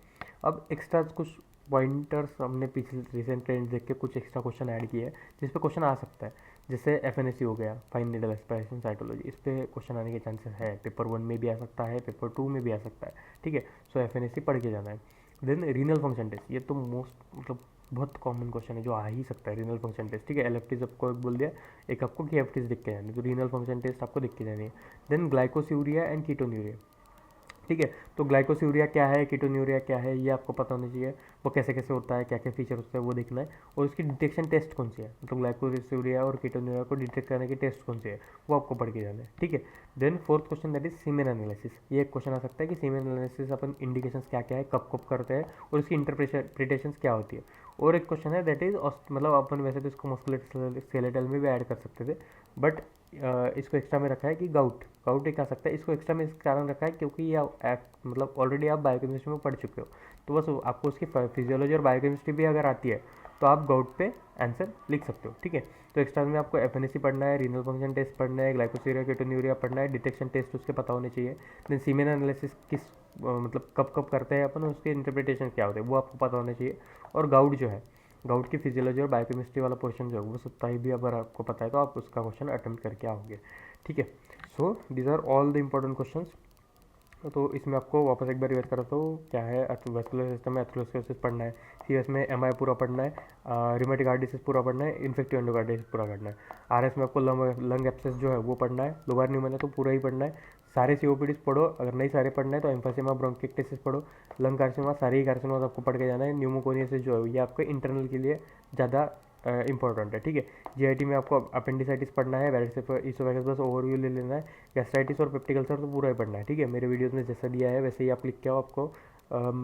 अब एक्स्ट्रा कुछ पॉइंटर्स हमने पिछले रिसेंट ट्रेंड देख के कुछ एक्स्ट्रा क्वेश्चन ऐड किए हैं जिस पे क्वेश्चन आ सकता है। जैसे FNAC हो गया, फाइन नीडल एस्पिरेशन साइटोलॉजी, इस पे क्वेश्चन आने के चांसेस है। पेपर 1 में भी आ सकता है, पेपर 2 में भी आ सकता है, ठीक है। सो FNAC पढ़ के जाना है। देन रीनल फंक्शन टेस्ट, ये तो मोस्ट मतलब बहुत कॉमन क्वेश्चन है जो आ ही सकता है, रीनल फंक्शन टेस्ट, ठीक है। LFTs आपको एक बोल दिया, एक आपको KFTs दिख के जानी, तो रीनल फंक्शन टेस्ट आपको दिख के जानी है। देन ग्लाइकोस्यूरिया एंड कीटोन्यूरिया, ठीक है। तो ग्लाइकोस्यूरिया क्या है, कीटोन्यूरिया क्या है, ये आपको पता होना चाहिए। वो कैसे कैसे होता है, क्या क्या फीचर होता है वो देखना है। और उसकी डिटेक्शन टेस्ट कौन सी है, मतलब ग्लाइकोस्यूरिया और कीटोन्यूरिया को डिटेक्ट करने की टेस्ट कौन सी है वो आपको पढ़ के जाना है, ठीक है। Then fourth question that is semen analysis. ये एक क्वेश्चन आ सकता है कि सीमेन एनालिसिस अपन इंडिकेशंस क्या क्या है, कब कब करते हैं और उसकी इंटरप्रिटेशंस क्या होती है। और एक क्वेश्चन है दैट इज मतलब अपन वैसे तो इसको मस्कुलर स्केलेटल में भी ऐड कर सकते थे, बट इसको एक्स्ट्रा में रखा है कि गाउट एक आ सकता है। इसको एक्स्ट्रा में इस कारण रखा है क्योंकि ये मतलब ऑलरेडी आप बायोकेमिस्ट्री में पढ़ चुके हो, तो बस आपको उसकी फिजियोलॉजी और बायोकेमिस्ट्री भी अगर आती है तो आप गाउट पे आंसर लिख सकते हो, ठीक है। तो एक्स्ट्रा में आपको FNAC पढ़ना है, रीनल फंक्शन टेस्ट पढ़ना है, ग्लाइकोस्यूरिया कीटोन्यूरिया पढ़ना है, डिटेक्शन टेस्ट उसके पता होने चाहिए। देन सीमेन एनालिसिस किस मतलब कब कब करते हैं अपन, उसके इंटरप्रिटेशन क्या होते हैं वो आपको पता होना चाहिए। और गाउट जो है, गाउट की फिजियोलॉजी और बायोकेमिस्ट्री वाला पोर्शन जो है वो सत्ता ही भी अगर आपको पता है तो आप उसका क्वेश्चन अटेम्प्ट करके आओगे, ठीक है। So these are all the important questions. तो इसमें आपको वापस एक बार रिवाइज कराता हूँ क्या है। वेस्कुलर सिस्टम में एथेरोस्क्लेरोसिस पढ़ना है, CS में MI पूरा पढ़ना है, रिमेटिक हार्ट डिसीज पूरा पढ़ना है, इन्फेक्टिव एंडोकार्डिटिस पूरा पढ़ना है। RS में आपको लंग एब्सेस जो है वो पढ़ना है, लोबार न्यूमोनिया तो पूरा ही पढ़ना है। सारे COPDs पढ़ो, अगर नहीं सारे पढ़ना है तो एम्फोसीमा ब्रोंकिक्टिसिस पढ़ो, लंग कार्सिनोमा सारे ही कार्सिनोमा आपको पढ़ के जाना है। न्यूमोकोनियासिस जो है ये आपके इंटरनल के लिए ज़्यादा इंपॉर्टेंट है, ठीक है। GIT में आपको अपेंडिसाइटिस पढ़ना है, इसोफेगस बस ओवरव्यू ले लेना है। गैस्ट्राइटिस और पेप्टिक अल्सर तो पूरा ही पढ़ना है, ठीक है। मेरे वीडियोस में जैसा दिया है वैसे ही आप लिख के आओ, आपको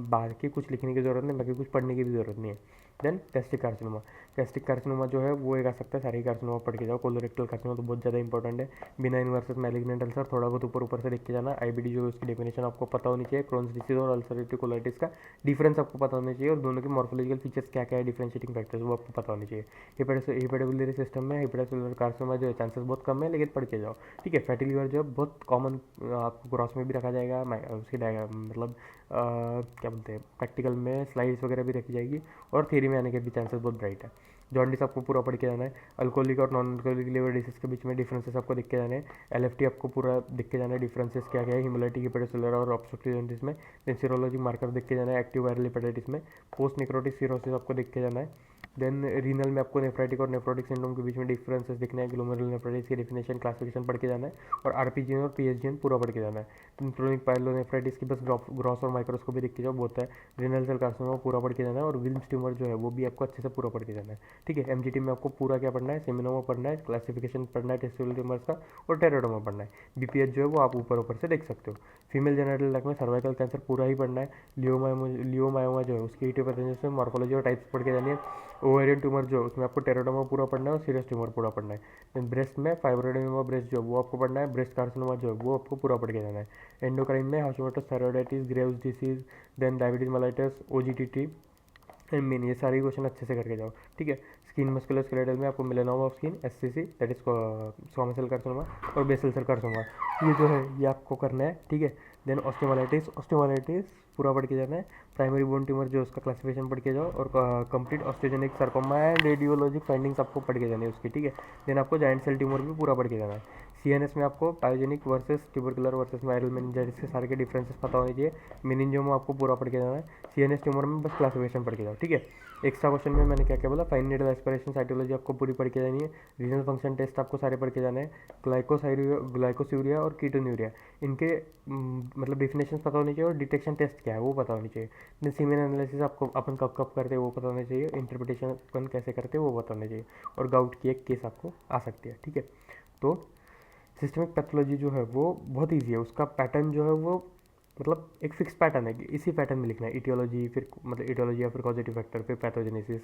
बाकी कुछ लिखने की ज़रूरत नहीं, बाकी कुछ पढ़ने की भी ज़रूरत नहीं है। Then gastric carcinoma, gastric carcinoma जो है वो एक आ सकता है, सारे कार्सिनोमा पढ़ के जाओ। कोलोरेक्टल कार्सिनोमा तो बहुत ज़्यादा इंपॉर्टेंट है। बिनाइन वर्सेस मैलिग्नेंट अल्सर थोड़ा बहुत ऊपर ऊपर से देख के जाना। आईबीडी जो है उसकी डेफिनेशन आपको पता होनी चाहिए। क्रोन्स डिसीज और अल्सरेटिव कोलाइटिस का डिफरेंस आपको पता होना चाहिए, और दोनों के मॉर्फोलॉजिकल फीचर्स क्या क्या है, डिफरेंशिएटिंग फैक्टर्स वो आपको पता होने चाहिए। हेपेटोबिलियरी सिस्टम में हेपेटोसेलुलर कार्सिनोमा जो है चांसेस बहुत कम है, लेकिन पढ़ के जाओ, ठीक है। फैटी लीवर जो है बहुत कॉमन, आपको क्रॉस में भी रखा जाएगा, उसकी मतलब क्या बोलते हैं, प्रैक्टिकल में स्लाइड्स वगैरह भी रखी जाएगी, और थ्योरी में आने के भी चांसेस बहुत ब्राइट है। जॉन्डिस आपको पूरा पढ़ के जाना है। अल्कोहलिक और नॉन अल्कोहलिक लिवर डिसीज के बीच में डिफरेंसेस आपको दिख के जाने हैं। एलएफटी आपको पूरा दिख के जाना है, डिफरेंसेस क्या क्या है हिमोलाइटिक हेपेटोसेलुलर और ऑब्स्ट्रक्टिव जॉन्डिस में। देन सीरोलॉजिक मार्कर देख के जाना है एक्टिव वायरल हेपेटाइटिस में। पोस्ट नेक्रोटिक सीरोसिस आपको देख के जाना है। देन रीनल में आपको नेफ्राइटिक और नेफ्रोटिक सिंड्रोम के बीच में डिफरेंसेस दिखना है। ग्लोमेरुलर नेफ्राइटिस की डेफिनेशन क्लासिफिकेशन पढ़ के जाना है, और आरपीजीएन और पीएसजीएन पूरा पढ़ के जाना है। क्रोनिक पाइलोनेफ्राइटिस की बस ग्रॉस और माइक्रोस्कोपी देख के जाओ, बहुत है। रिनल सेल कार्सिनोमा पूरा पढ़ के जाना है, और विल्म्स ट्यूमर जो है वो भी आपको अच्छे से पूरा पढ़ के जाना है, ठीक है। एमजीटी में आपको पूरा क्या पढ़ना है, सेमिनोमा पढ़ना है, क्लासिफिकेशन पढ़ना है टेस्टिकुलर ट्यूमर्स का, और टेराडोमा पढ़ना है। बीपीएच जो है वो आप ऊपर ऊपर से देख सकते हो। फीमेल जेनिटल डक्ट में सर्वाइकल कैंसर पूरा ही पढ़ना है। लियोमायोमा जो है उसकी इटियोपैथोजेनेसिस में मॉर्फोलॉजी और टाइप्स पढ़ के जानी है। ओवेरियन ट्यूमर जो उसमें आपको टेराडोमा पूरा पढ़ना है, और सीरियस ट्यूमर पूरा पढ़ना है। देन ब्रेस्ट में फाइब्रोएडेनोमा ब्रेस्ट जो वो आपको पढ़ना है। ब्रेस्ट कार्सिनोमा जो है वो आपको पूरा पढ़ के जाना है। एंडोक्राइन में Hashimoto's thyroiditis, Graves disease, then diabetes mellitus, OGTT and MEN, ये सारे क्वेश्चन अच्छे से करके जाओ, ठीक है। स्किन मस्कुलोस्केलेटल में आपको melanoma of skin, SCC that is squamous cell carcinoma, और बेसल सेल कार्सिनोमा, ये जो है ये आपको करना है, ठीक है। देन ऑस्टियोमाइलाइटिस पूरा पढ़ के जाना है। प्राइमरी बोन ट्यूमर जो उसका क्लासिफिकेशन पढ़ के जाओ, और complete osteogenic sarcoma and radiologic findings आपको पढ़ के जानी है उसकी, ठीक है। देन आपको जाइंट सेल ट्यूमर भी पूरा पढ़ के जाना है। सीएनएस में आपको pyogenic versus tubercular versus viral meningitis के सारे के डिफरेंसेस पता होने चाहिए। मेनिंजियोमा आपको पूरा पढ़ के जाना है। सीएनएस ट्यूमर में बस क्लासिफिकेशन पढ़ के जाओ, ठीक है। एक्स्ट्रा क्वेश्चन में मैंने क्या क्या बोला, फाइन नीडल एस्पिरेशन साइटोलॉजी आपको पूरी पढ़ के जानी है। रीजनल फंक्शन टेस्ट आपको सारे पढ़ के जाने हैं। ग्लाइकोसूरिया और कीटोन्यूरिया, इनके मतलब डिफिनेशन पता होनी चाहिए, और डिटेक्शन टेस्ट क्या है वो पता होनी चाहिए। देन सीमेन एनालिसिस आपको अपन कब कब करते हैं वो पता होना चाहिए। इंटरप्रिटेशन अपन कैसे करते हैं वो पता होना चाहिए, और गाउट की एक केस आपको आ सकती है, ठीक है। तो सिस्टमिक पैथोलॉजी जो है वो बहुत ईजी है, उसका पैटर्न जो है वो मतलब एक फिक्स पैटर्न है कि इसी पैटर्न में लिखना है। इटियोलॉजी, फिर मतलब इटियोलॉजी या फिर कॉजेटिव फैक्टर, फिर पैथोजेनेसिस,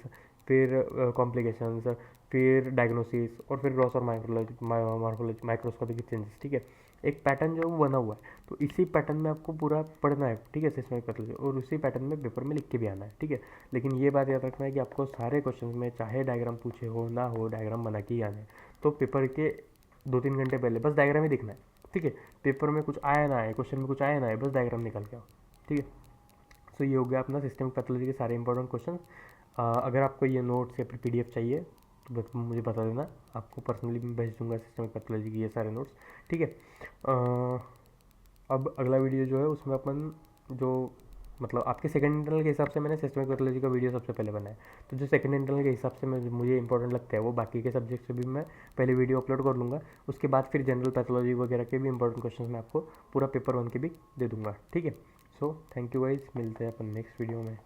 फिर कॉम्प्लिकेशंस, फिर डायग्नोसिस, और फिर ग्रॉस और माइक्रोलॉजी माइक्रोस्कोपिक चेंजेस, ठीक है। एक पैटर्न जो है वो बना हुआ है, तो इसी पैटर्न में आपको पूरा पढ़ना है, ठीक है, सिस्टमिक पैथोलॉजी, और उसी पैटर्न में पेपर में लिख के भी आना है, ठीक है। लेकिन ये बात याद रखना है कि आपको सारे क्वेश्चन में चाहे डायग्राम पूछे हो ना हो, डायग्राम बना के ही आना है। तो पेपर के 2-3 घंटे पहले बस डायग्राम ही दिखना है, ठीक है। पेपर में कुछ आया ना आए, क्वेश्चन में कुछ आया ना आए, बस डायग्राम निकल के आओ, ठीक है। सो ये हो गया अपना सिस्टमिक पैथोलॉजी के सारे इंपॉर्टेंट क्वेश्चन। अगर आपको ये नोट्स या फिर पीडीएफ चाहिए तो बस मुझे बता देना, आपको पर्सनली मैं भेज दूंगा सिस्टमिक पैथोलॉजी की ये सारे नोट्स, ठीक है। अब अगला वीडियो जो है उसमें अपन जो मतलब आपके सेकंड इंटरनल के हिसाब से मैंने सिस्टमिक पैथोलॉजी का वीडियो सबसे पहले बनाया, तो जो सेकंड इंटरनल के हिसाब से मुझे इंपॉर्टेंट लगता है वो बाकी के सब्जेक्ट से भी मैं पहले वीडियो अपलोड कर लूँगा। उसके बाद फिर जनरल पैथोलॉजी वगैरह के भी इंपॉर्टेंट क्वेश्चन मैं आपको पूरा पेपर 1 के भी दे दूँगा, ठीक है। सो थैंक यू गाइस, मिलते हैं अपन नेक्स्ट वीडियो में।